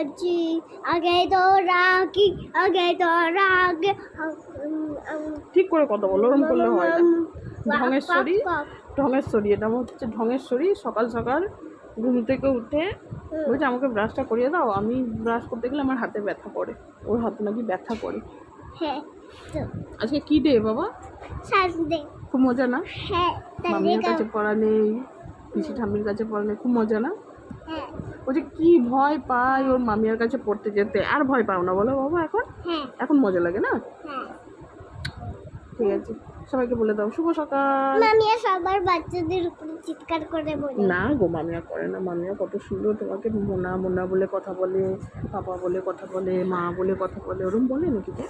বাজি আগে তোরা কি আগে তোরা আগে ঠিক করে কথা বলো, ওরকম করলে হয় না। ঢঙেশ্বরী, ঢঙেশ্বরী, এটা হচ্ছে ঢঙেশ্বরী। সকাল সকাল ঘুম থেকে উঠে বলছে আমাকে ব্রাশটা করিয়ে দাও। আমি ব্রাশ করতে গেলে আমার হাতে ব্যথা করে, ওর হাতে নাকি ব্যথা করে। হ্যাঁ আজকে কি ডে বাবা? সানডে। খুব মজা না? হ্যাঁ মামির কাছে পড়া নেই, পিসি ঠাম্মির কাছে পড়া নেই, খুব মজা না? হ্যাঁ বলছে কি ভয় পাই ওর মামিয়ার কাছে পড়তে যেতে। আর ভয় পাও না বলো বাবা এখন? হ্যাঁ এখন মজা লাগে না? হ্যাঁ ঠিক আছে, সবাইকে বলে দাও শুভ সকাল। মামিয়া সবার বাচ্চাদের উপরে চিৎকার করে বলে। না গো, মামিয়া করে না। মামিয়া কত সুন্দর তোমাকে মোনা মোনা বলে কথা বলে, পাপা বলে কথা বলে, মা বলে কথা বলে। ওরম বলে নাকি তো?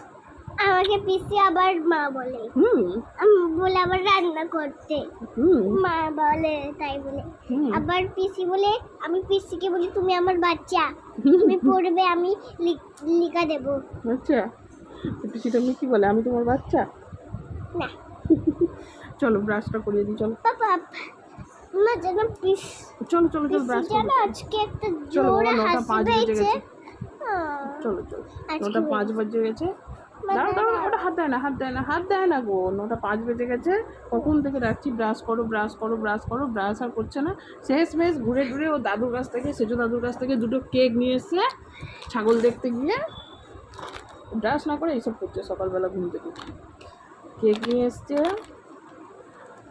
আমাকে পিসি আবার মা বলে। বলে আবার রান্না করতে মা বলে, তাই বলে। আবার পিসি বলে, আমি পিসিকে বলি তুমি আমার বাচ্চা, তুমি পড়বে, আমি লিখা দেব। আচ্ছা, পিসি তুমি কি বলে আমি তোমার বাচ্চা? না চলো ব্রাশটা করিয়ে দিই, চলো পাপা না যেন পিস চলো চলো চলো ব্রাশ যেন করো। আজকে একটা চলো বাবা, জোরে 9:05 হাসি বেজে পেয়েছে। গেছে। চলো চলো, 9:05 বেজে গেছে। দাঁড়াও দাঁড়াও, ওটা হাত দেয় না, হাত দেয় না, হাত দেয় না গো। 9:05 বেজে গেছে, কখন থেকে রাখছি ব্রাশ করো ব্রাশ করো ব্রাশ করো, ব্রাশ আর করছে না। শেষমেশ ঘুরে ঘুরে ও দাদুর কাছ থেকে, সেজো দাদুর কাছ থেকে 2টো কেক নিয়ে এসে ছাগল দেখতে গিয়ে ব্রাশ না করে এইসব করছে। সকালবেলা ঘুম থেকে কেক নিয়ে এসছে,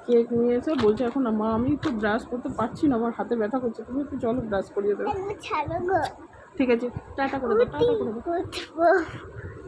কেক নিয়ে এসে বলছে এখন আমি একটু ব্রাশ করতে পারছি না, আমার হাতে ব্যথা করছে, তুমি একটু চলো ব্রাশ করিয়ে দেবো। ছাড়ো গো, ঠিক আছে, টাটা করে দাও, টাটা করে দাও।